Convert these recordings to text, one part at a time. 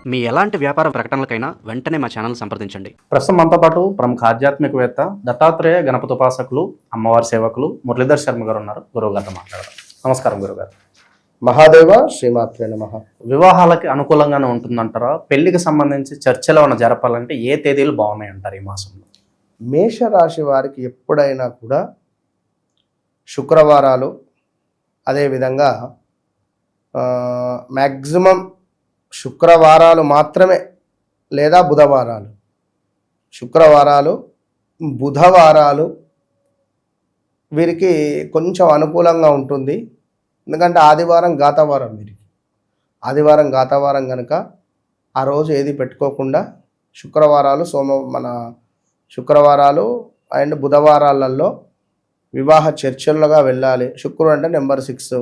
మీ ఎలాంటి వ్యాపార ప్రకటనలకైనా వెంటనే మా ఛానల్ సంప్రదించండి. ప్రస్తుతం మనతో పాటు ప్రముఖ ఆధ్యాత్మికవేత్త దత్తాత్రేయ గణపతి ఉపాసకులు అమ్మవారి సేవకులు మురళీధర్ శర్మ గారు ఉన్నారు. గురువు గారితో మాట్లాడదాం. నమస్కారం గురుగారు. మహాదేవ శ్రీమాత్రే నమః. వివాహాలకి అనుకూలంగానే ఉంటుందంటారా? పెళ్లికి సంబంధించి చర్చలు ఏమైనా జరపాలంటే ఏ తేదీలు బాగున్నాయి అంటారు ఈ మాసంలో? మేషరాశి వారికి ఎప్పుడైనా కూడా శుక్రవారాలు, అదేవిధంగా మ్యాక్సిమం శుక్రవారాలు మాత్రమే, లేదా బుధవారాలు. శుక్రవారాలు, బుధవారాలు వీరికి కొంచెం అనుకూలంగా ఉంటుంది. ఎందుకంటే ఆదివారం ఘాతవారం వీరికి. ఆదివారం ఘాతవారం కనుక ఆ రోజు ఏది పెట్టుకోకుండా శుక్రవారాలు అండ్ బుధవారాలలో వివాహ చర్చలుగా వెళ్ళాలి. శుక్రుడు అంటే నెంబర్ 6,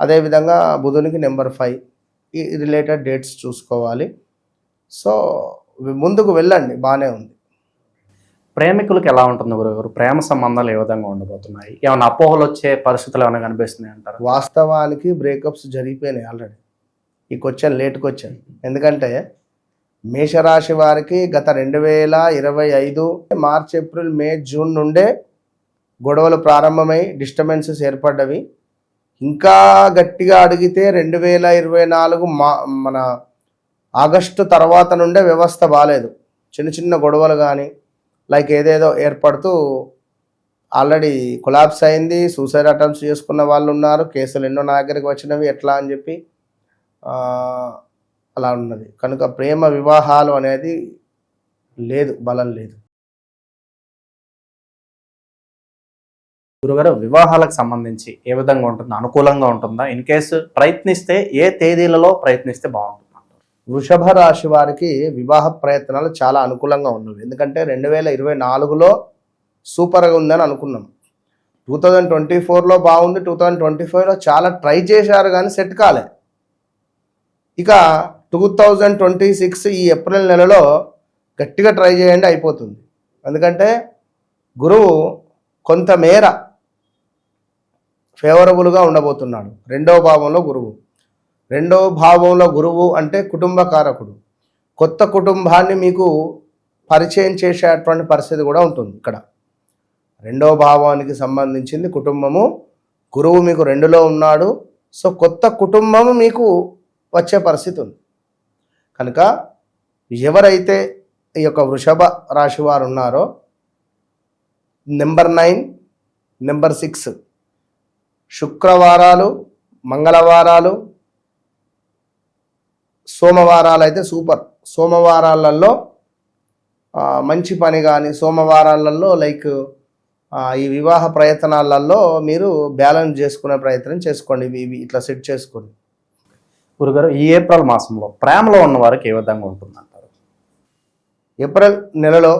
అదేవిధంగా బుధునికి నెంబర్ 5, ఈ రిలేటెడ్ డేట్స్ చూసుకోవాలి. సో ముందుకు వెళ్ళండి, బాగానే ఉంది. ప్రేమికులకు ఎలా ఉంటుంది గురుగారు? ప్రేమ సంబంధాలు ఏ విధంగా ఉండబోతున్నాయి? ఏమైనా అపోహలు వచ్చే పరిస్థితులు ఏమైనా కనిపిస్తున్నాయి అంటారు? వాస్తవానికి బ్రేకప్స్ జరిగిపోయినాయి ఆల్రెడీ. ఈ క్వశ్చన్ లేట్ క్వశ్చన్. ఎందుకంటే మేషరాశి వారికి గత 2025 మార్చ్, ఏప్రిల్, మే, జూన్ నుండే గొడవలు ప్రారంభమై డిస్టర్బెన్సెస్ ఏర్పడ్డవి. ఇంకా గట్టిగా అడిగితే 2024 మన ఆగస్టు తర్వాత నుండే వ్యవస్థ బాగాలేదు. చిన్న చిన్న గొడవలు కానీ లైక్ ఏదేదో ఏర్పడుతూ ఆల్రెడీ కొలాప్స్ అయింది. సూసైడ్ అటెంప్ట్స్ చేసుకున్న వాళ్ళు ఉన్నారు. కేసులు ఎన్నో నా దగ్గరికి వచ్చినవి. ఎట్లా అని చెప్పి అలా ఉన్నది. కనుక ప్రేమ వివాహాలు అనేది లేదు, బలం లేదు. గురుగారు, వివాహాలకు సంబంధించి ఏ విధంగా ఉంటుంది? అనుకూలంగా ఉంటుందా? ఇన్ కేసు ప్రయత్నిస్తే ఏ తేదీలలో ప్రయత్నిస్తే బాగుంటుంది? వృషభ రాశి వారికి వివాహ ప్రయత్నాలు చాలా అనుకూలంగా ఉన్నవి. ఎందుకంటే 2024లో సూపర్గా ఉందని అనుకున్నాం. 2024లో బాగుంది. 2025లో చాలా ట్రై చేశారు కానీ సెట్ కాలే. ఇక 2026 ఈ ఏప్రిల్ నెలలో గట్టిగా ట్రై చేయండి, అయిపోతుంది. ఎందుకంటే గురువు కొంతమేర ఫేవరబుల్గా ఉండబోతున్నాడు. రెండవ భావంలో గురువు అంటే కుటుంబ కారకుడు. కొత్త కుటుంబాన్ని మీకు పరిచయం చేసేటువంటి పరిస్థితి కూడా ఉంటుంది. ఇక్కడ రెండవ భావానికి సంబంధించింది కుటుంబము. గురువు మీకు 2లో ఉన్నాడు. సో కొత్త కుటుంబము మీకు వచ్చే పరిస్థితి ఉంది. కనుక ఎవరైతే ఈ యొక్క వృషభ రాశి వారు ఉన్నారో నెంబర్ 9, నెంబర్ 6 శుక్రవారాలు, మంగళవారాలు, సోమవారాలు అయితే సూపర్. సోమవారాలలో మంచి పని కానీ, సోమవారాలలో లైక్ ఈ వివాహ ప్రయత్నాలలో మీరు బ్యాలెన్స్ చేసుకునే ప్రయత్నం చేసుకోండి. ఇవి ఇట్లా సెట్ చేసుకోండి. గురుగారు, ఈ ఏప్రిల్ మాసంలో ప్రేమలో ఉన్న వారికి ఏ విధంగా ఉంటుందంటారు? ఏప్రిల్ నెలలో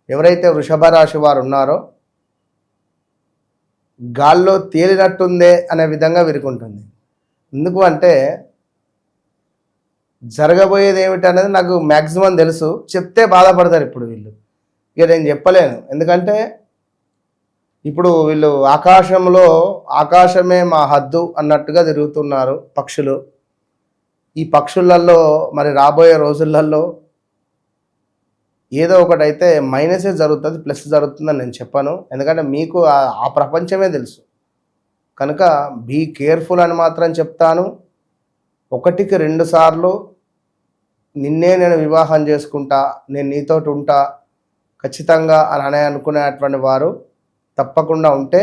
ఎవరైతే వృషభ రాశి వారు ఉన్నారో గాల్లో తేలినట్టుందే అనే విధంగా వీరికి ఉంటుంది. ఎందుకు అంటే జరగబోయేది ఏమిటనేది నాకు మ్యాక్సిమం తెలుసు. చెప్తే బాధపడతారు ఇప్పుడు వీళ్ళు. ఇక నేను చెప్పలేను. ఎందుకంటే ఇప్పుడు వీళ్ళు ఆకాశమే మా హద్దు అన్నట్టుగా తిరుగుతున్నారు పక్షులు. ఈ పక్షులలో మరి రాబోయే రోజులలో ఏదో ఒకటైతే మైనసే జరుగుతుంది, ప్లస్ జరుగుతుందని నేను చెప్పాను. ఎందుకంటే మీకు ఆ ప్రపంచమే తెలుసు. కనుక బీ కేర్ఫుల్ అని మాత్రం చెప్తాను. 1కి 2 సార్లు నిన్నే నేను వివాహం చేసుకుంటా, నేను నీతోటి ఉంటా ఖచ్చితంగా అని అనుకునేటువంటి వారు తప్పకుండా ఉంటే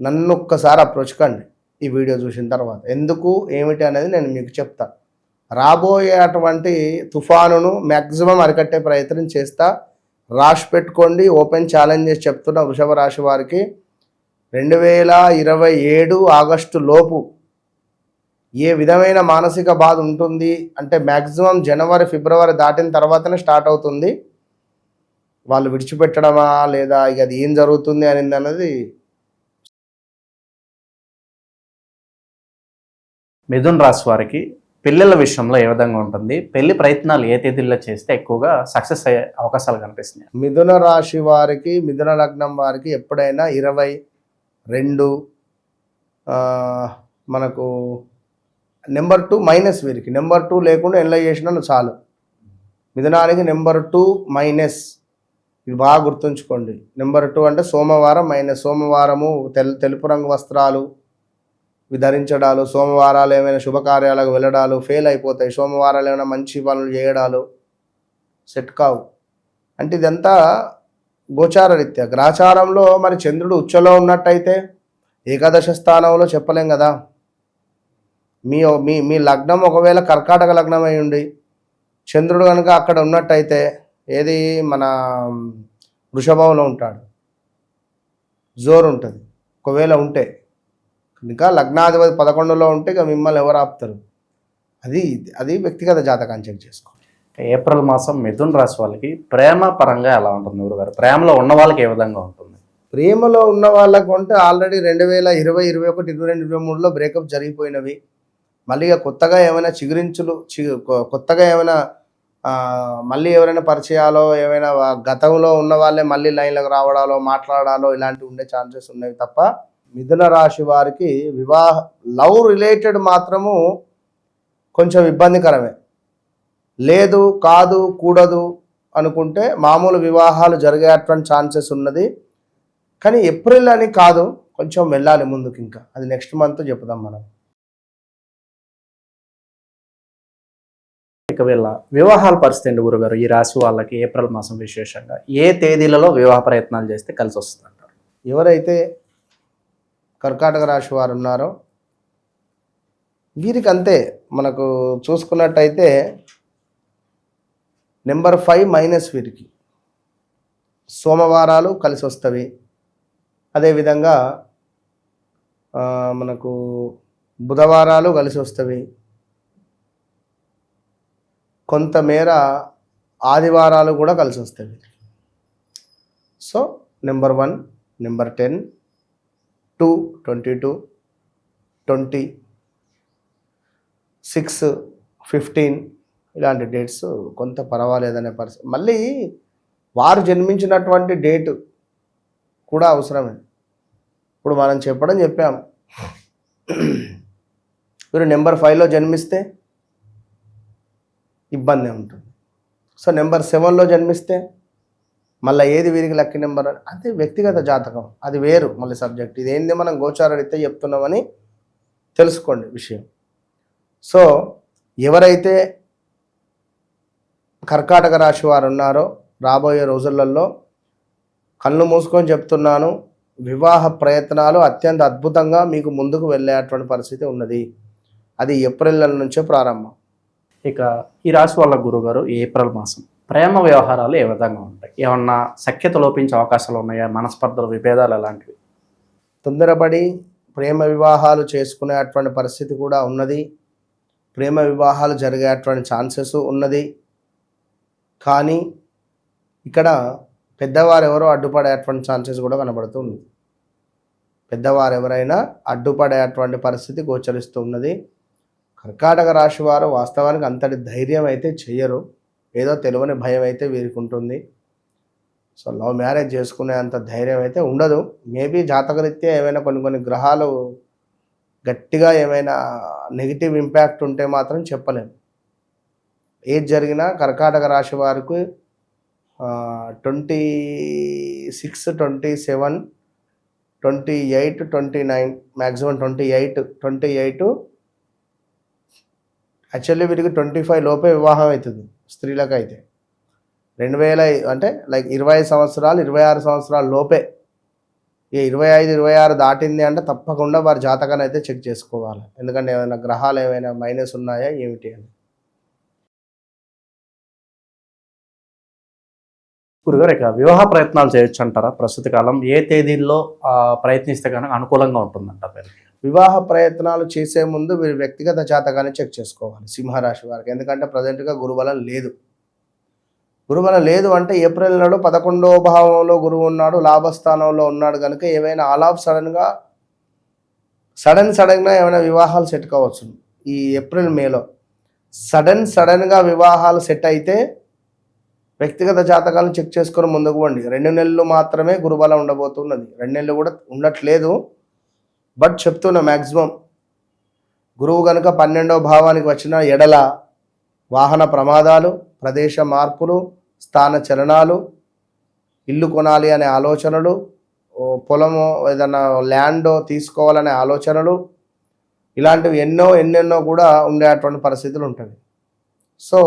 నన్ను ఒక్కసారి అప్రోచ్ కండి ఈ వీడియో చూసిన తర్వాత. ఎందుకు ఏమిటి అనేది నేను మీకు చెప్తా. రాబోయే అటువంటి తుఫానును మ్యాక్సిమం అరికట్టే ప్రయత్నం చేస్తా. రాసి పెట్టుకోండి. ఓపెన్ ఛాలెంజ్ చేసి చెప్తున్న వృషభ రాశి వారికి 2027 ఆగస్టు లోపు ఏ విధమైన మానసిక బాధ ఉంటుంది అంటే మ్యాక్సిమం జనవరి, ఫిబ్రవరి దాటిన తర్వాతనే స్టార్ట్ అవుతుంది. వాళ్ళు విడిచిపెట్టడమా లేదా ఇక అది ఏం జరుగుతుంది అనేది. మిథున్ రాశి వారికి పెళ్ళిళ్ళ విషయంలో ఏ విధంగా ఉంటుంది? పెళ్లి ప్రయత్నాలు ఏ తేదీల్లో చేస్తే ఎక్కువగా సక్సెస్ అయ్యే అవకాశాలు కనిపిస్తున్నాయి? మిథున రాశి వారికి, మిథున లగ్నం వారికి ఎప్పుడైనా 22 మనకు నెంబర్ 2 మైనస్ వీరికి. నెంబర్ 2 లేకుండా ఎలా చేసినా చాలు. మిథునానికి నెంబర్ 2 మైనస్, ఇది బాగా గుర్తుంచుకోండి. నెంబర్ 2 అంటే సోమవారం మైనస్. సోమవారము తెలుపు రంగు వస్త్రాలు ధరించడాలు, సోమవారాలు ఏమైనా శుభకార్యాలకు వెళ్ళడాలు ఫెయిల్ అయిపోతాయి, సోమవారాలు ఏమైనా మంచి పనులు చేయడాలు సెట్ కావు. అంటే ఇదంతా గోచార రీత్యా. గ్రహచారంలో మరి చంద్రుడు ఉచ్చలో ఉన్నట్టయితే ఏకాదశ స్థానంలో చెప్పలేం కదా. మీ మీ మీ లగ్నం ఒకవేళ కర్కాటక లగ్నం అయి ఉండి చంద్రుడు కనుక అక్కడ ఉన్నట్టయితే ఏది మన వృషభంలో ఉంటాడు, జోరు ఉంటుంది ఒకవేళ ఉంటే. ఇంకా లగ్నాధిపతి 11లో ఉంటే ఇక మిమ్మల్ని ఎవరు ఆపుతారు? అది వ్యక్తిగత జాతకాన్ని చెక్ చేసుకో. ఏప్రిల్ మాసం మిథున రాశి వాళ్ళకి ప్రేమ పరంగా ఎలా ఉంటుంది గురుగారు? ప్రేమలో ఉన్న వాళ్ళకి ఏ విధంగా ఉంటుంది? ప్రేమలో ఉన్న వాళ్ళకు అంటే ఆల్రెడీ 2020, 2021, 2022, 2023లో బ్రేకప్ జరిగిపోయినవి. మళ్ళీ కొత్తగా ఏమైనా కొత్తగా ఏమైనా మళ్ళీ ఎవరైనా పరిచయాలో ఏమైనా గతంలో ఉన్న వాళ్ళే మళ్ళీ లైన్లకు రావడాలో మాట్లాడాలో ఇలాంటివి ఉండే ఛాన్సెస్ ఉన్నాయి తప్ప మిథున రాశి వారికి లవ్ రిలేటెడ్ మాత్రము కొంచెం ఇబ్బందికరమే. లేదు కాదు కూడదు అనుకుంటే మామూలు వివాహాలు జరిగేటువంటి ఛాన్సెస్ ఉన్నది. కానీ ఏప్రిల్ అని కాదు, కొంచెం వెళ్ళాలి ముందుకు. ఇంకా అది నెక్స్ట్ మంత్ చెప్దాం మనం. ఇక వీళ్ళ వివాహాల పరిస్థితి ఏంటి గురుగారు? ఈ రాశి వాళ్ళకి ఏప్రిల్ మాసం విశేషంగా ఏ తేదీలలో వివాహ ప్రయత్నాలు చేస్తే కలిసి వస్తుంది అంటారు? ఎవరైతే కర్కాటక రాశి వారు ఉన్నారో వీరికి అంతే. మనకు చూసుకున్నట్టయితే నెంబర్ 5 మైనస్ వీరికి సోమవారాలు కలిసి వస్తవి. అదేవిధంగా మనకు బుధవారాలు కలిసి వస్తవి. కొంతమేర ఆదివారాలు కూడా కలిసి వస్తాయి. సో నెంబర్ 1, నెంబర్ 10, 2, 22, 20, 6, 15 ఇలాంటి డేట్స్ కొంత పర్వాలేదనే పరిస్థితి. మళ్ళీ వారు జన్మించినటువంటి డేటు కూడా అవసరమే. ఇప్పుడు మనం చెప్పాము, మీరు నెంబర్ 5లో జన్మిస్తే ఇబ్బంది ఉంటుంది. సో నెంబర్ 7లో జన్మిస్తే మళ్ళీ ఏది వీరికి లక్కీ నెంబర్ అంటే వ్యక్తిగత జాతకం, అది వేరు మళ్ళీ సబ్జెక్ట్. ఇదేంది మనం గోచార రీత్యా చెప్తున్నామని తెలుసుకోండి విషయం. సో ఎవరైతే కర్కాటక రాశి వారు ఉన్నారో రాబోయే రోజులలో కళ్ళు మూసుకొని చెప్తున్నాను, వివాహ ప్రయత్నాలు అత్యంత అద్భుతంగా మీకు ముందుకు వెళ్ళేటువంటి పరిస్థితి ఉన్నది. అది ఏప్రిల్ నెల నుంచే ప్రారంభం. ఇక ఈ రాశి వాళ్ళ గురుగారు ఏప్రిల్ మాసం ప్రేమ వ్యవహారాలు ఏ విధంగా ఉంటాయి? ఏమన్నా సఖ్యత లోపించే అవకాశాలు ఉన్నాయా? మనస్పర్ధలు, విభేదాలు ఎలాంటివి? తొందరపడి ప్రేమ వివాహాలు చేసుకునేటువంటి పరిస్థితి కూడా ఉన్నది. ప్రేమ వివాహాలు జరిగేటువంటి ఛాన్సెస్ ఉన్నది. కానీ ఇక్కడ పెద్దవారు ఎవరో అడ్డుపడేటువంటి ఛాన్సెస్ కూడా కనబడుతుంది. పెద్దవారు ఎవరైనా అడ్డుపడేటువంటి పరిస్థితి గోచరిస్తూ ఉన్నది. కర్కాటక రాశి వారు వాస్తవానికి అంతటి ధైర్యం అయితే చెయ్యరు. ఏదో తెలియని భయం అయితే వీరికి ఉంటుంది. సో లవ్ మ్యారేజ్ చేసుకునే అంత ధైర్యం అయితే ఉండదు. మేబీ జాతకరీత్యా ఏమైనా కొన్ని గ్రహాలు గట్టిగా ఏమైనా నెగిటివ్ ఇంపాక్ట్ ఉంటే మాత్రం చెప్పలేము. ఏది జరిగినా కర్కాటక రాశి వారికి 26, 27, 28, 29 మ్యాక్సిమం 28 యాక్చువల్లీ వీరికి 25 లోపే వివాహం అవుతుంది స్త్రీలకు. అయితే 2000 అంటే లైక్ 25 సంవత్సరాలు 26 సంవత్సరాల లోపే. ఈ 25, 26 దాటింది అంటే తప్పకుండా వారి జాతకాన్ని అయితే చెక్ చేసుకోవాలి. ఎందుకంటే ఏమైనా గ్రహాలు ఏమైనా మైనస్ ఉన్నాయా ఏమిటి అని. గురుగారు ఇక వివాహ ప్రయత్నాలు చేయొచ్చు అంటారా? ప్రస్తుత కాలం ఏ తేదీల్లో ప్రయత్నిస్తే కనుక అనుకూలంగా ఉంటుందంటారు? వివాహ ప్రయత్నాలు చేసే ముందు వీరి వ్యక్తిగత జాతకాన్ని చెక్ చేసుకోవాలి సింహరాశి వారికి. ఎందుకంటే ప్రజెంట్గా గురుబలం లేదు. గురుబలం లేదు అంటే ఏప్రిల్ నెలలో 11వ భావంలో గురువు ఉన్నాడు, లాభస్థానంలో ఉన్నాడు కనుక ఏమైనా ఆల్ ఆఫ్ సడన్గా ఏమైనా వివాహాలు సెట్ కావచ్చు. ఈ ఏప్రిల్ మేలో సడన్గా వివాహాలు సెట్ అయితే వ్యక్తిగత జాతకాలను చెక్ చేసుకొని ముందుకు పోండి. 2 నెలలు మాత్రమే గురుబలం ఉండబోతున్నది. 2 నెలలు కూడా ఉండట్లేదు. బట్ చెప్తున్నా మ్యాక్సిమం గురువు కనుక 12వ భావానికి వచ్చిన ఎడల వాహన ప్రమాదాలు, ప్రదేశ మార్పులు, స్థాన చలనాలు, ఇల్లు కొనాలి అనే ఆలోచనలు, పొలము ఏదైనా ల్యాండ్ తీసుకోవాలనే ఆలోచనలు, ఇలాంటివి ఎన్నెన్నో కూడా ఉండేటువంటి పరిస్థితులు ఉంటుంది. సో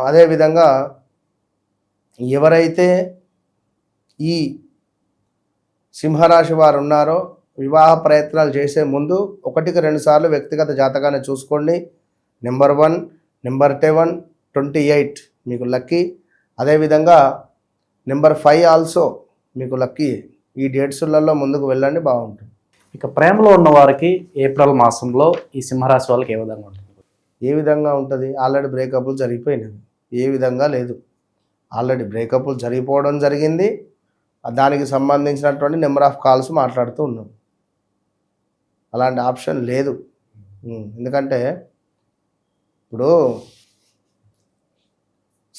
అదేవిధంగా ఎవరైతే ఈ సింహరాశి వారు ఉన్నారో వివాహ ప్రయత్నాలు చేసే ముందు 1-2 సార్లు వ్యక్తిగత జాతకాన్ని చూసుకోండి. నెంబర్ 1, నెంబర్ 7, 28 మీకు లక్కీ. అదేవిధంగా నెంబర్ 5 ఆల్సో మీకు లక్కీ. ఈ డేట్స్లలో ముందుకు వెళ్ళండి, బాగుంటుంది. ఇక ప్రేమలో ఉన్న వారికి ఏప్రిల్ మాసంలో ఈ సింహరాశి వాళ్ళకి ఏ విధంగా ఉంటుంది? ఏ విధంగా ఉంటుంది? ఆల్రెడీ బ్రేకప్లు జరిగిపోయినవి. ఏ విధంగా లేదు. ఆల్రెడీ బ్రేకప్లు జరిగిపోవడం జరిగింది. దానికి సంబంధించినటువంటి నెంబర్ ఆఫ్ కాల్స్ మాట్లాడుతూ ఉన్నాం. అలాంటి ఆప్షన్ లేదు. ఎందుకంటే ఇప్పుడు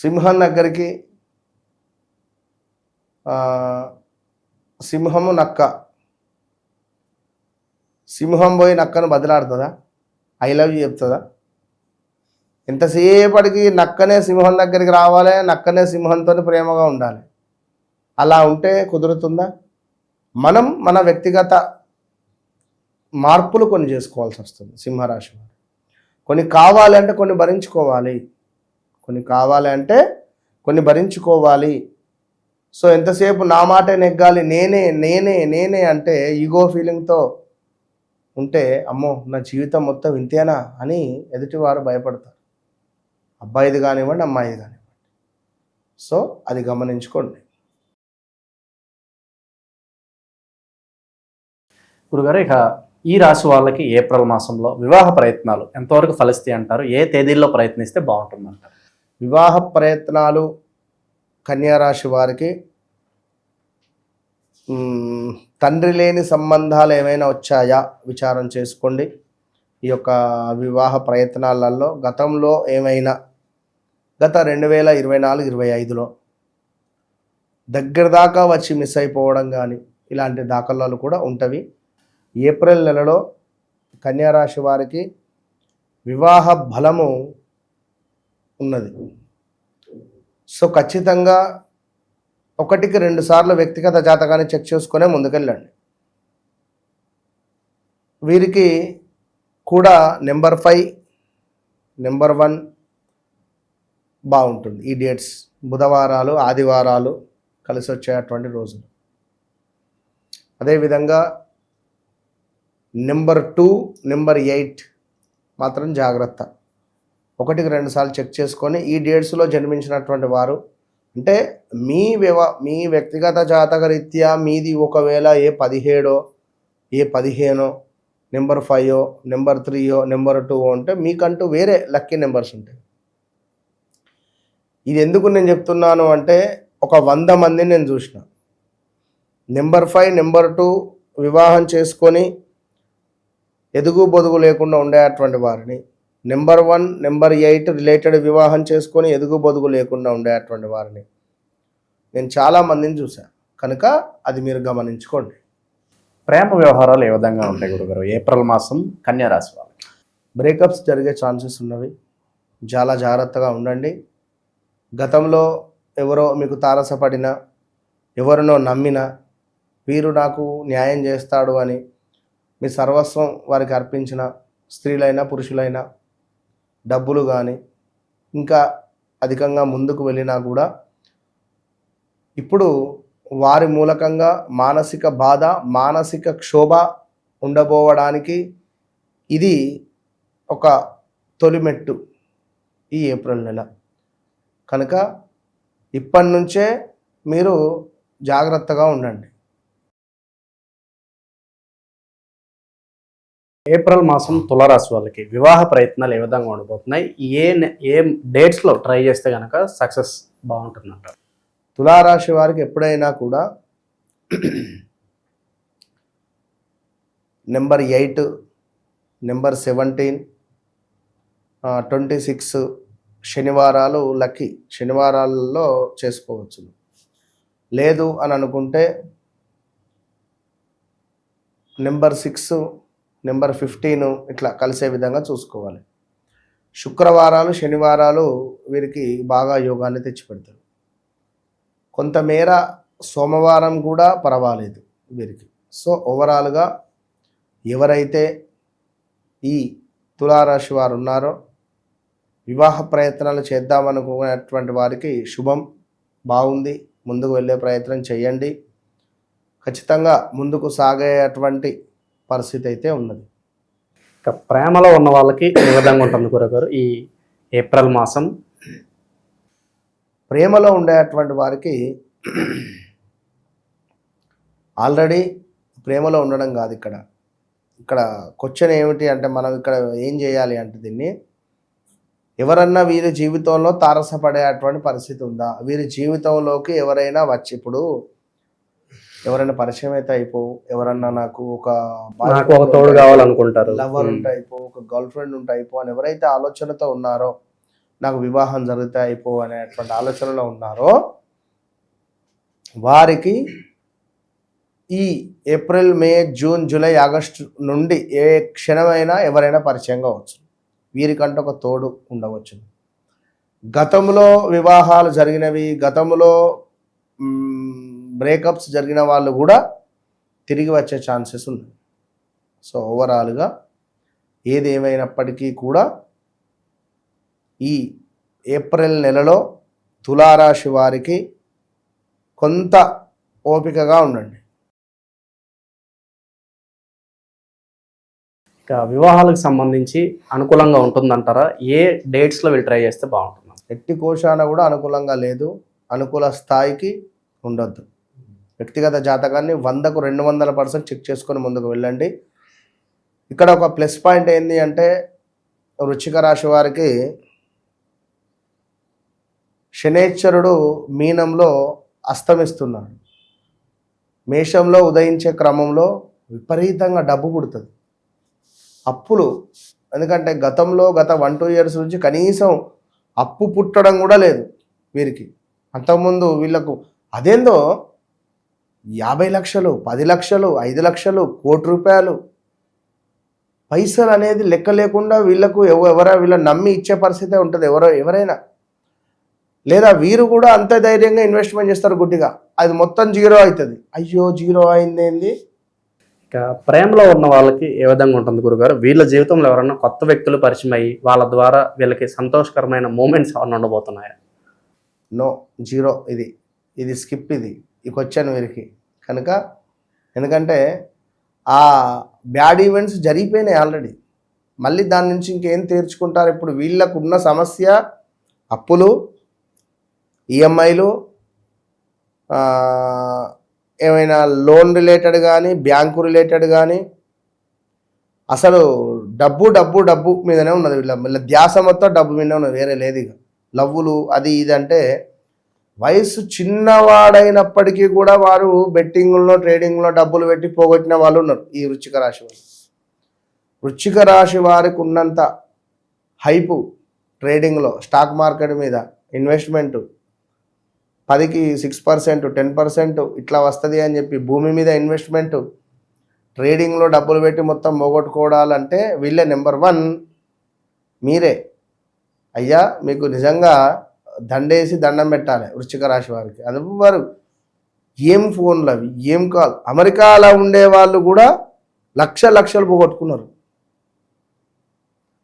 సింహం దగ్గరికి సింహము నక్క, సింహం పోయి నక్కను బదిలాడుతుందా? ఐ లవ్ యూ చెప్తుందా? ఎంతసేపటికి నక్కనే సింహం దగ్గరికి రావాలి, నక్కనే సింహంతో ప్రేమగా ఉండాలి. అలా ఉంటే కుదురుతుందా? మనం మన వ్యక్తిగత మార్పులు కొన్ని చేసుకోవాల్సి వస్తుంది. సింహరాశి వారు కొన్ని కావాలి అంటే కొన్ని భరించుకోవాలి, కొన్ని కావాలి అంటే కొన్ని భరించుకోవాలి. సో ఎంతసేపు నా మాటే నెగ్గాలి, నేనే నేనే నేనే అంటే ఈగో ఫీలింగ్తో ఉంటే అమ్మో నా జీవితం మొత్తం ఇంతేనా అని ఎదుటివారు భయపడతారు. అబ్బాయిది కానివ్వండి, అమ్మాయిది కానివ్వండి. సో అది గమనించుకోండి. గురుగారు, ఇక ఈ రాశి వాళ్ళకి ఏప్రిల్ మాసంలో వివాహ ప్రయత్నాలు ఎంతవరకు ఫలిస్తాయి అంటారు? ఏ తేదీల్లో ప్రయత్నిస్తే బాగుంటుంది అంటారు? వివాహ ప్రయత్నాలు కన్యా రాశి వారికి తండ్రి లేని సంబంధాలు ఏమైనా వచ్చాయా విచారం చేసుకోండి. ఈ యొక్క వివాహ ప్రయత్నాలలో గతంలో ఏమైనా గత 2024-25లో దగ్గర దాకా వచ్చి మిస్ అయిపోవడం కానీ ఇలాంటి దాఖలాలు కూడా ఉంటవి. ఏప్రిల్ నెలలో కన్యా రాశి వారికి వివాహ బలము ఉన్నది. సో ఖచ్చితంగా 1-2 సార్లు వ్యక్తిగత జాతకాన్ని చెక్ చేసుకునే ముందుకెళ్ళండి. వీరికి కూడా నెంబర్ 5, నెంబర్ 1 బాగుంటుంది. ఈ డేట్స్ బుధవారాలు, ఆదివారాలు కలిసి వచ్చేటువంటి రోజులు. అదేవిధంగా నెంబర్ 2, నెంబర్ 8 మాత్రం జాగ్రత్త. 1-2 సార్లు చెక్ చేసుకొని ఈ డేట్స్లో జన్మించినటువంటి వారు అంటే మీ వ్యక్తిగత జాతక రీత్యా మీది ఒకవేళ ఏ 17, ఏ 15, నెంబర్ 5, నెంబర్ 3, నెంబర్ 2 అంటే మీకంటూ వేరే లక్కీ నెంబర్స్ ఉంటాయి. ఇది ఎందుకు నేను చెప్తున్నాను అంటే ఒక 100 మందిని నేను చూసిన. నెంబర్ 5, నెంబర్ 2 వివాహం చేసుకొని ఎదుగు బొదుగు లేకుండా ఉండేటువంటి వారిని, నెంబర్ 1, నెంబర్ 8 రిలేటెడ్ వివాహం చేసుకొని ఎదుగు బొదుగు లేకుండా ఉండేటువంటి వారిని నేను చాలామందిని చూశాను. కనుక అది మీరు గమనించుకోండి. ప్రేమ వ్యవహారాలు ఏ విధంగా ఉంటాయి గురుగారు ఏప్రిల్ మాసం కన్యా రాశి వాళ్ళకి? బ్రేకప్స్ జరిగే ఛాన్సెస్ ఉన్నవి. చాలా జాగ్రత్తగా ఉండండి. గతంలో ఎవరో మీకు తారసపడినా, ఎవరినో నమ్మినా వీరు నాకు న్యాయం చేస్తాడు అని మీ సర్వస్వం వారికి అర్పించిన స్త్రీలైనా పురుషులైనా డబ్బులు కానీ ఇంకా అధికంగా ముందుకు వెళ్ళినా కూడా ఇప్పుడు వారి మూలకంగా మానసిక బాధ, మానసిక క్షోభ ఉండబోవడానికి ఇది ఒక తొలిమెట్టు ఈ ఏప్రిల్ నెల. కనుక ఇప్పటి నుంచే మీరు జాగ్రత్తగా ఉండండి. ఏప్రిల్ మాసం తులారాశి వాళ్ళకి వివాహ ప్రయత్నాలు ఏ విధంగా ఉండబోతున్నాయి? ఏ డేట్స్లో ట్రై చేస్తే కనుక సక్సెస్ బాగుంటుంది అంటారు? తులారాశి వారికి ఎప్పుడైనా కూడా నెంబర్ 8, నెంబర్ 17, 26 శనివారాలు లక్కీ. శనివారాలలో చేసుకోవచ్చు. లేదు అని అనుకుంటే నెంబర్ 6, నెంబర్ 15 ఇట్లా కలిసే విధంగా చూసుకోవాలి. శుక్రవారాలు శనివారాలు వీరికి బాగా యోగాన్ని తెచ్చిపెడతారు. కొంతమేర సోమవారం కూడా పర్వాలేదు వీరికి. సో ఓవరాల్గా ఎవరైతే ఈ తులారాశి వారు ఉన్నారో వివాహ ప్రయత్నాలు చేద్దామనుకునేటువంటి వారికి శుభం, బాగుంది. ముందుకు వెళ్ళే ప్రయత్నం చేయండి. ఖచ్చితంగా ముందుకు సాగేటువంటి పరిస్థితి అయితే ఉన్నది. ఇక ప్రేమలో ఉన్న వాళ్ళకి ఏ విధంగా ఉంటుంది గురుగారు ఈ ఏప్రిల్ మాసం? ప్రేమలో ఉండేటువంటి వారికి ఆల్రెడీ ప్రేమలో ఉండడం కాదు ఇక్కడ క్వశ్చన్ ఏమిటి అంటే, మనం ఇక్కడ ఏం చేయాలి అంటే దీన్ని ఎవరన్నా వీరి జీవితంలో తారసపడేటువంటి పరిస్థితి ఉందా, వీరి జీవితంలోకి ఎవరైనా వచ్చి, ఇప్పుడు ఎవరైనా పరిచయం అయితే ఎవరన్నా నాకు ఒక తోడు కావాలనుకుంటారు, లవర్ ఉంటే ఒక గర్ల్ ఫ్రెండ్ ఉంటే అని ఎవరైతే ఆలోచనతో ఉన్నారో, నాకు వివాహం జరిగితే అనేటువంటి ఆలోచనలో ఉన్నారో వారికి ఈ ఏప్రిల్, మే, జూన్, జూలై, ఆగస్టు నుండి ఏ క్షణమైనా ఎవరైనా పరిచయం కావచ్చు. వీరికంటే ఒక తోడు ఉండవచ్చు. గతంలో వివాహాలు జరిగినవి, గతంలో బ్రేకప్స్ జరిగిన వాళ్ళు కూడా తిరిగి వచ్చే ఛాన్సెస్ ఉన్నాయి. సో ఓవరాల్గా ఏది ఏమైనప్పటికీ కూడా ఈ ఏప్రిల్ నెలలో తులారాశి వారికి కొంత ఓపికగా ఉండండి. ఇక వివాహాలకు సంబంధించి అనుకూలంగా ఉంటుందంటారా? ఏ డేట్స్లో వీళ్ళు ట్రై చేస్తే బాగుంటుంది? ఎట్టి కోశాన కూడా అనుకూలంగా లేదు, అనుకూల స్థాయికి ఉండొద్దు. వ్యక్తిగత జాతకాన్ని 100కు 200% చెక్ చేసుకొని ముందుకు వెళ్ళండి. ఇక్కడ ఒక ప్లస్ పాయింట్ ఏంటి అంటే, వృశ్చిక రాశి వారికి శనేశ్వరుడు మీనంలో అస్తమిస్తున్నాడు. మేషంలో ఉదయించే క్రమంలో విపరీతంగా డబ్బు పుడుతుంది, అప్పులు. ఎందుకంటే గత 1-2 ఇయర్స్ నుంచి కనీసం అప్పు పుట్టడం కూడా లేదు వీరికి. అంతకుముందు వీళ్ళకు అదేందో 50 లక్షలు, 10 లక్షలు, 5 లక్షలు, కోటి రూపాయలు పైసలు అనేది లెక్క లేకుండా వీళ్ళకు వీళ్ళ నమ్మి ఇచ్చే పరిస్థితే ఉంటుంది ఎవరైనా. లేదా వీరు కూడా అంత ధైర్యంగా ఇన్వెస్ట్మెంట్ చేస్తారు గుడ్డిగా, అది మొత్తం జీరో అవుతుంది. అయ్యో జీరో అయిందేంది. ఇక ప్రేమలో ఉన్న వాళ్ళకి ఏ విధంగా ఉంటుంది గురుగారు? వీళ్ళ జీవితంలో ఎవరన్నా కొత్త వ్యక్తులు పరిచయం అయ్యి వాళ్ళ ద్వారా వీళ్ళకి సంతోషకరమైన మూమెంట్స్ ఏమన్నా ఉండబోతున్నాయా? No, zero. ఇది స్కిప్. ఇది క్వశ్చన్ వీరికి కనుక. ఎందుకంటే ఆ బ్యాడ్ ఈవెంట్స్ జరిగిపోయినాయి ఆల్రెడీ. మళ్ళీ దాని నుంచి ఇంకేం తీర్చుకుంటారు? ఇప్పుడు వీళ్ళకు ఉన్న సమస్య అప్పులు, ఈఎంఐలు, ఏమైనా లోన్ రిలేటెడ్ కానీ, బ్యాంకు రిలేటెడ్ కానీ, అసలు డబ్బు మీదనే ఉన్నది. వీళ్ళ ధ్యాస మొత్తం డబ్బు మీదనే ఉన్నది, వేరే లేదు. ఇక లవ్వులు అది ఇది అంటే, వయసు చిన్నవాడైనప్పటికీ కూడా వారు బెట్టింగ్లో, ట్రేడింగ్లో డబ్బులు పెట్టి పోగొట్టిన వాళ్ళు ఉన్నారు ఈ వృశ్చిక రాశి వారు. వృశ్చిక రాశి వారికి ఉన్నంత హైపు ట్రేడింగ్లో, స్టాక్ మార్కెట్ మీద ఇన్వెస్ట్మెంటు 10కి 6%, 10% ఇట్లా వస్తుంది అని చెప్పి భూమి మీద ఇన్వెస్ట్మెంటు, ట్రేడింగ్లో డబ్బులు పెట్టి మొత్తం పోగొట్టుకోవాలంటే వీళ్ళే నెంబర్ 1. మీరే అయ్యా, మీకు నిజంగా దండేసి దండం పెట్టాలి వృశ్చిక రాశి వారికి. అది వారు ఏం ఫోన్లు అవి, ఏం కాల్. అమెరికాలో ఉండే వాళ్ళు కూడా లక్షలు పోగొట్టుకున్నారు.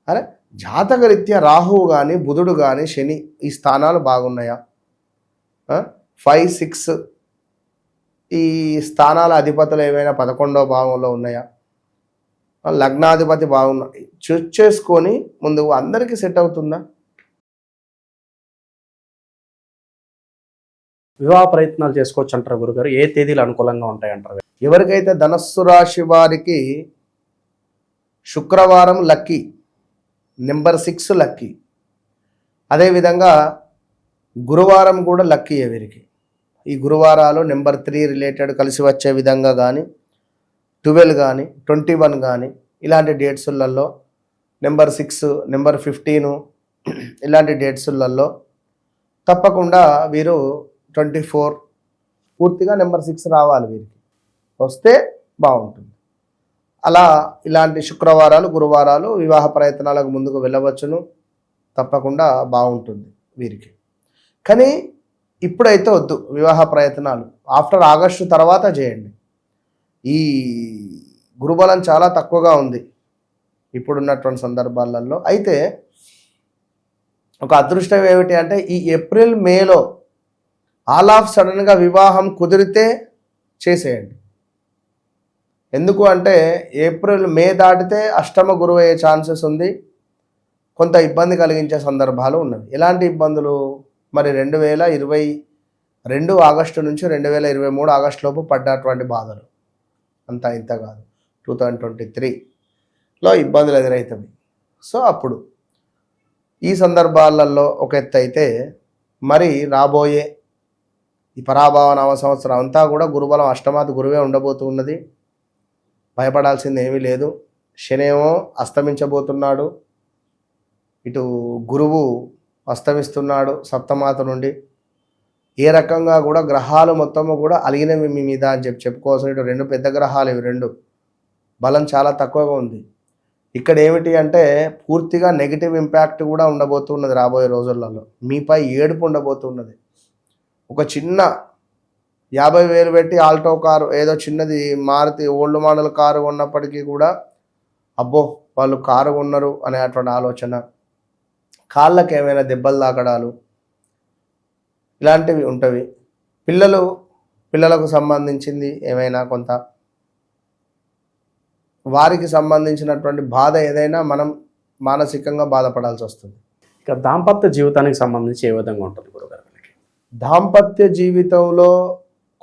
అరే జాతకరీత్యా రాహువు కానీ, బుధుడు కానీ, శని ఈ స్థానాలు బాగున్నాయా? 5, 6 ఈ స్థానాల అధిపతులు ఏమైనా 11వ భావంలో ఉన్నాయా? లగ్నాధిపతి బాగున్నాయి. చూస్ చేసుకొని ముందు అందరికీ సెట్ అవుతుందా? వివాహ ప్రయత్నాలు చేసుకోవచ్చు అంటారు గురుగారు? ఏ తేదీలు అనుకూలంగా ఉంటాయి అంటారు? ఎవరికైతే ధనస్సు రాశి వారికి శుక్రవారం లక్కీ, నెంబర్ 6 లక్కీ. అదేవిధంగా గురువారం కూడా లక్కీ వీరికి. ఈ గురువారాలు నెంబర్ 3 రిలేటెడ్ కలిసి వచ్చే విధంగా కానీ, 12 కానీ, 21 కానీ ఇలాంటి డేట్స్లలో, నెంబర్ 6, నెంబర్ 15 ఇలాంటి డేట్స్లలో తప్పకుండా వీరు 24 పూర్తిగా నెంబర్ 6 రావాలి వీరికి. వస్తే బాగుంటుంది. అలా ఇలాంటి శుక్రవారాలు గురువారాలు వివాహ ప్రయత్నాలకు ముందుకు వెళ్ళవచ్చును, తప్పకుండా బాగుంటుంది వీరికి. కానీ ఇప్పుడైతే వద్దు వివాహ ప్రయత్నాలు, ఆఫ్టర్ ఆగస్టు తర్వాత చేయండి. ఈ గురుబలం చాలా తక్కువగా ఉంది ఇప్పుడున్నటువంటి సందర్భాలలో. అయితే ఒక అదృష్టం ఏమిటి అంటే ఈ ఏప్రిల్ మేలో ఆల్ ఆఫ్ సడన్గా వివాహం కుదిరితే చేసేయండి. ఎందుకు అంటే ఏప్రిల్ మే దాటితే అష్టమ గురువు అయ్యే ఛాన్సెస్ ఉంది, కొంత ఇబ్బంది కలిగించే సందర్భాలు ఉన్నవి. ఎలాంటి ఇబ్బందులు? మరి 2022 ఆగస్టు నుంచి 2023 ఆగస్టు లోపు పడ్డటువంటి బాధలు, అంతా ఇంత కాదు, 2023లో ఇబ్బందులు ఎదురవుతాయి. సో అప్పుడు ఈ సందర్భాలలో ఒక ఎత్తు అయితే, మరి రాబోయే ఈ పరాభవ నవ సంవత్సరం అంతా కూడా గురుబలం అష్టమాది గురువే ఉండబోతున్నది. భయపడాల్సింది ఏమీ లేదు. శనేమో అస్తమించబోతున్నాడు, ఇటు గురువు అస్తమిస్తున్నాడు సప్తమాత నుండి. ఏ రకంగా కూడా గ్రహాలు మొత్తము కూడా అలిగినవి మీ మీద అని చెప్పుకోవాల్సిన ఇటు 2 పెద్ద గ్రహాలు, ఇవి 2 బలం చాలా తక్కువగా ఉంది. ఇక్కడ ఏమిటి అంటే పూర్తిగా నెగిటివ్ ఇంపాక్ట్ కూడా ఉండబోతున్నది రాబోయే రోజులలో. మీపై ఏడుపు ఉండబోతున్నది. ఒక చిన్న 50,000 పెట్టి ఆల్టో కారు, ఏదో చిన్నది మారుతి ఓల్డ్ మోడల్ కారు ఉన్నప్పటికీ కూడా అబ్బో వాళ్ళు కారు కొన్నారు అనేటువంటి ఆలోచన, కాళ్ళకి ఏమైనా దెబ్బలు తాకడాలు, ఇలాంటివి ఉంటవి. పిల్లలకు సంబంధించింది ఏమైనా కొంత వారికి సంబంధించినటువంటి బాధ ఏదైనా మనం మానసికంగా బాధపడాల్సి వస్తుంది. ఇక దాంపత్య జీవితానికి సంబంధించి ఏ విధంగా ఉంటుంది గురుగారు? దాంపత్య జీవితంలో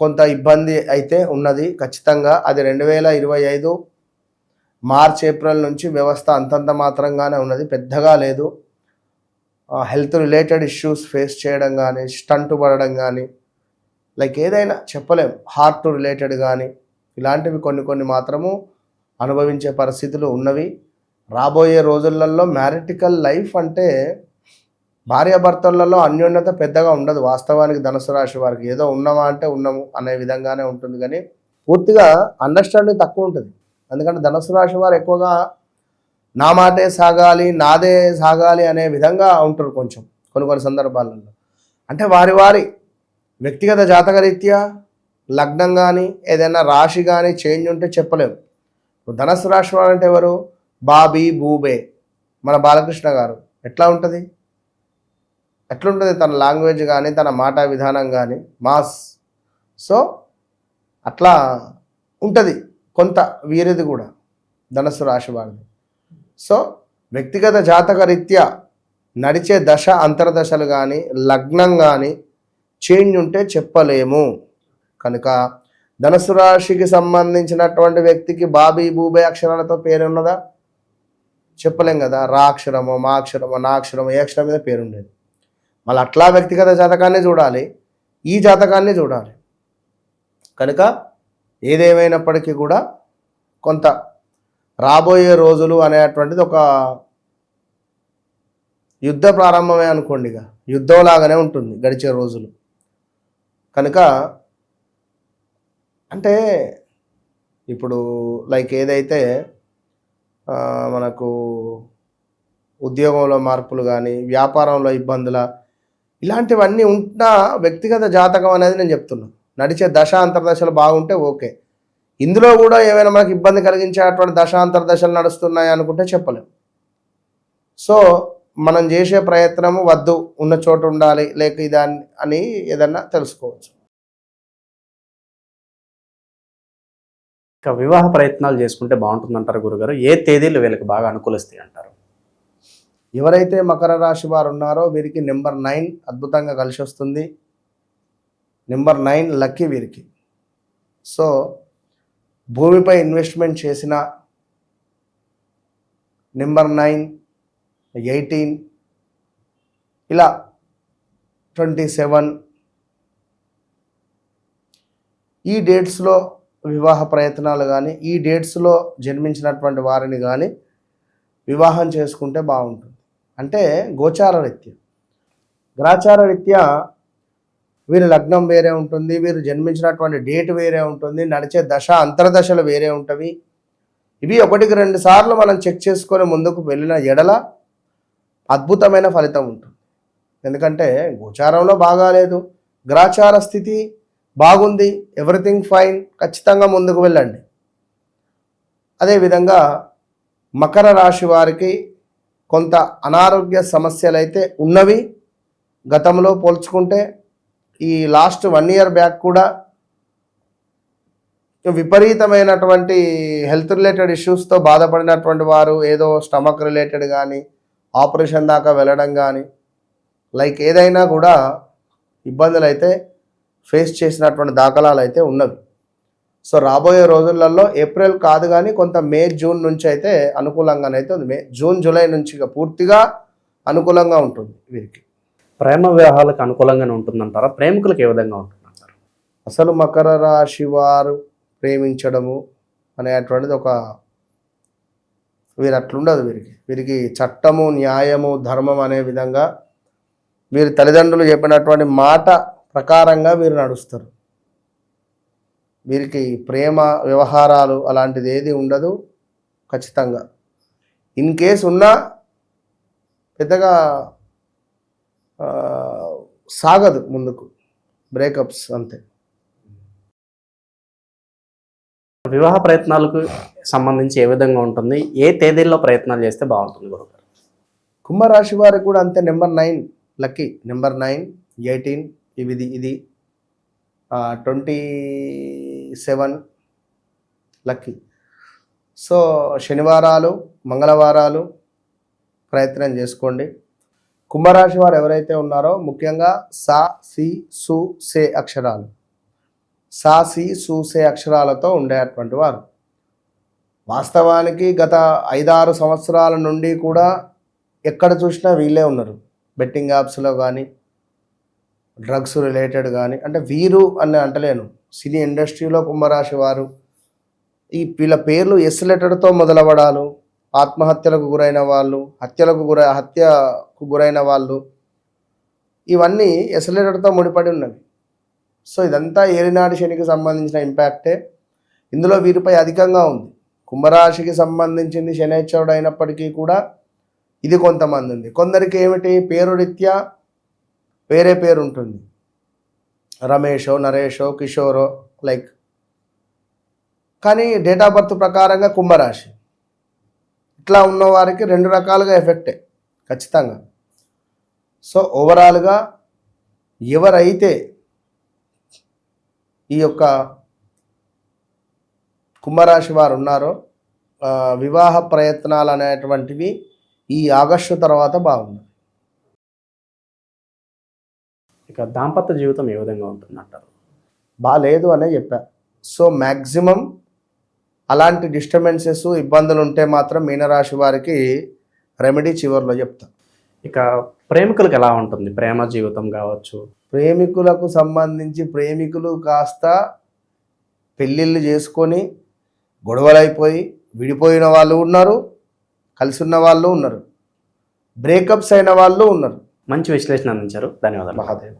కొంత ఇబ్బంది అయితే ఉన్నది ఖచ్చితంగా. అది 2025 మార్చ్ ఏప్రిల్ నుంచి వ్యవస్థ అంతంత మాత్రంగానే ఉన్నది, పెద్దగా లేదు. హెల్త్ రిలేటెడ్ ఇష్యూస్ ఫేస్ చేయడం కానీ, స్టంట్ పడడం కానీ, లైక్ ఏదైనా చెప్పలేం, హార్ట్ రిలేటెడ్ కానీ ఇలాంటివి కొన్ని మాత్రము అనుభవించే పరిస్థితులు ఉన్నవి. రాబోయే రోజులలో మ్యారిటికల్ లైఫ్ అంటే భార్యాభర్తలలో అన్యోన్యత పెద్దగా ఉండదు వాస్తవానికి. ధనుసు రాశి వారికి ఏదో ఉన్నామా అంటే ఉన్నాము అనే విధంగానే ఉంటుంది, కానీ పూర్తిగా అండర్స్టాండింగ్ తక్కువ ఉంటుంది. ఎందుకంటే ధనుసు రాశి వారు ఎక్కువగా నా మాటే సాగాలి, నాదే సాగాలి అనే విధంగా ఉంటారు కొంచెం కొన్ని సందర్భాలలో. అంటే వారి వ్యక్తిగత జాతకరీత్యా లగ్నం కానీ ఏదైనా రాశి కానీ చేంజ్ ఉంటే చెప్పలేము. ధనుసు రాశి వారు అంటే ఎవరు? బాబీ బూబే, మన బాలకృష్ణ గారు. ఎట్లుంటుంది తన లాంగ్వేజ్ కానీ, తన మాట విధానం కానీ మాస్. సో అట్లా ఉంటుంది కొంత వీరిది కూడా ధనుసు రాశి వారిది. సో వ్యక్తిగత జాతక రీత్యా నడిచే దశ అంతర్దశలు కానీ లగ్నం కానీ చేంజ్ ఉంటే చెప్పలేము. కనుక ధనుసు రాశికి సంబంధించినటువంటి వ్యక్తికి బాబీ బూబే అక్షరాలతో పేరు ఉన్నదా? చెప్పలేం కదా. రా అక్షరమో, మా అక్షరమో, నా అక్షరమో, ఏ అక్షరం మీద పేరు ఉండేది. మళ్ళీ అట్లా వ్యక్తిగత జాతకాన్ని చూడాలి, ఈ జాతకాన్ని చూడాలి. కనుక ఏదేమైనప్పటికీ కూడా కొంత రాబోయే రోజులు అనేటువంటిది ఒక యుద్ధ ప్రారంభమే అనుకోండి, ఇక యుద్ధంలాగానే ఉంటుంది గడిచే రోజులు. కనుక అంటే ఇప్పుడు లైక్ ఏదైతే మనకు ఉద్యోగంలో మార్పులు కానీ, వ్యాపారంలో ఇబ్బందుల, ఇలాంటివన్నీ ఉంటున్నా వ్యక్తిగత జాతకం అనేది నేను చెప్తున్నాను. నడిచే దశ అంతర్దశలు బాగుంటే ఓకే. ఇందులో కూడా ఏమైనా మనకు ఇబ్బంది కలిగించేటువంటి దశ అంతర్దశలు నడుస్తున్నాయి అనుకుంటే చెప్పలేం. సో మనం చేసే ప్రయత్నము వద్దు, ఉన్న చోట ఉండాలి, లేక ఇదాన్ని అని ఏదన్నా తెలుసుకోవచ్చు. ఇక వివాహ ప్రయత్నాలు చేసుకుంటే బాగుంటుందంటారు గురుగారు? ఏ తేదీలు వీళ్ళకి బాగా అనుకూలిస్తాయి అంటారు? ఎవరైతే మకర రాశి వారు ఉన్నారో వీరికి నెంబర్ 9 అద్భుతంగా కలిసి వస్తుంది. నెంబర్ 9 లక్కీ వీరికి. సో భూమిపై ఇన్వెస్ట్మెంట్ చేసిన నెంబర్ 9, 18, ఇలా 27 ఈ డేట్స్లో వివాహ ప్రయత్నాలు కానీ, ఈ డేట్స్లో జన్మించినటువంటి వారిని కానీ వివాహం చేసుకుంటే బాగుంటుంది. అంటే గోచార రీత్యా, గ్రాచార రీత్యా వీరి లగ్నం వేరే ఉంటుంది, వీరు జన్మించినటువంటి డేట్ వేరే ఉంటుంది, నడిచే దశ అంతర్దశలు వేరే ఉంటవి. ఇవి 1-2 సార్లు మనం చెక్ చేసుకొని ముందుకు వెళ్ళిన ఎడల అద్భుతమైన ఫలితం ఉంటుంది. ఎందుకంటే గోచారంలో బాగాలేదు, గ్రాచార స్థితి బాగుంది, ఎవ్రీథింగ్ ఫైన్, ఖచ్చితంగా ముందుకు వెళ్ళండి. అదేవిధంగా మకర రాశి వారికి కొంత అనారోగ్య సమస్యలు అయితే ఉన్నవి. గతంలో పోల్చుకుంటే ఈ లాస్ట్ 1 year బ్యాక్ కూడా విపరీతమైనటువంటి హెల్త్ రిలేటెడ్ ఇష్యూస్తో బాధపడినటువంటి వారు ఏదో స్టమక్ రిలేటెడ్ కానీ ఆపరేషన్ దాకా వెళ్ళడం కానీ లైక్ ఏదైనా కూడా ఇబ్బందులు అయితే ఫేస్ చేసినటువంటి దాఖలాలు అయితే ఉన్నవి. సో రాబోయే రోజులలో ఏప్రిల్ కాదు కానీ కొంత మే జూన్ నుంచి అయితే అనుకూలంగానైతే ఉంది. మే జూన్ జూలై నుంచి పూర్తిగా అనుకూలంగా ఉంటుంది వీరికి. ప్రేమ వివాహాలకు అనుకూలంగానే ఉంటుందంటారా? ప్రేమికులకు ఏ విధంగా ఉంటుందంటారు? అసలు మకర రాశి వారు ప్రేమించడము అనేటువంటిది ఒక వీరు అట్లుండదు. వీరికి చట్టము, న్యాయము, ధర్మం అనే విధంగా వీరి తల్లిదండ్రులు చెప్పినటువంటి మాట ప్రకారంగా వీరు నడుస్తారు. వీరికి ప్రేమ వ్యవహారాలు అలాంటిది ఏది ఉండదు. ఖచ్చితంగా ఇన్ కేస్ ఉన్నా పెద్దగా సాగదు ముందుకు, బ్రేకప్స్ అంతే. వివాహ ప్రయత్నాలకు సంబంధించి ఏ విధంగా ఉంటుంది? ఏ తేదీల్లో ప్రయత్నాలు చేస్తే బాగుంటుంది గురుగారు? కుంభరాశి వారికి కూడా అంతే. నెంబర్ 9 లక్కీ, నెంబర్ 9, 18 ఇది 27 లక్కీ. సో శనివారాలు, మంగళవారాలు ప్రయత్నం చేసుకోండి. కుంభరాశి వారు ఎవరైతే ఉన్నారో ముఖ్యంగా సా, సి, సు, సే అక్షరాలు, సా, సి, సు, సే అక్షరాలతో ఉండేటువంటి వారు వాస్తవానికి గత 5-6 సంవత్సరాల నుండి కూడా ఎక్కడ చూసినా వీళ్ళే ఉన్నారు. బెట్టింగ్ యాప్స్లో కానీ, డ్రగ్స్ రిలేటెడ్ కానీ, అంటే వీరు అని అంటలేను, సినీ ఇండస్ట్రీలో కుంభరాశి వారు ఈ వీళ్ళ పేర్లు ఎస్ లెటర్తో మొదలవడాలు, ఆత్మహత్యలకు గురైన వాళ్ళు, హత్యకు గురైన వాళ్ళు, ఇవన్నీ ఎస్ లెటర్తో ముడిపడి ఉన్నవి. సో ఇదంతా ఏలినాటి శనికి సంబంధించిన ఇంపాక్టే ఇందులో వీరిపై అధికంగా ఉంది. కుంభరాశికి సంబంధించింది శనైశ్వరుడు అయినప్పటికీ కూడా ఇది కొంతమంది ఉంది. కొందరికి ఏమిటి, పేరు రీత్యా వేరే పేరు ఉంటుంది, రమేషో, నరేషో, కిషోరో లైక్, కానీ డేట్ ఆఫ్ బర్త్ ప్రకారంగా కుంభరాశి. ఇట్లా ఉన్న వారికి 2 రకాలుగా ఎఫెక్టే ఖచ్చితంగా. సో ఓవరాల్గా ఎవరైతే ఈ యొక్క కుంభరాశి వారు ఉన్నారో వివాహ ప్రయత్నాలు అనేటువంటివి ఈ ఆగస్టు తర్వాత బాగుంది. ఇక దాంపత్య జీవితం ఏ విధంగా ఉంటుందంటారు? బాగాలేదు అనే చెప్పా. సో మ్యాక్సిమం అలాంటి డిస్టర్బెన్సెస్, ఇబ్బందులు ఉంటే మాత్రం మీనరాశి వారికి రెమెడీ చివరిలో చెప్తా. ఇక ప్రేమికులకు ఎలా ఉంటుంది ప్రేమ జీవితం కావచ్చు? ప్రేమికులకు సంబంధించి ప్రేమికులు కాస్త పెళ్ళిళ్ళు చేసుకొని గొడవలైపోయి విడిపోయిన వాళ్ళు ఉన్నారు, కలిసి ఉన్న వాళ్ళు ఉన్నారు, బ్రేకప్స్ అయిన వాళ్ళు ఉన్నారు. మంచి విశ్లేషణ అందించారు, ధన్యవాదాలు. మహాదేవ్.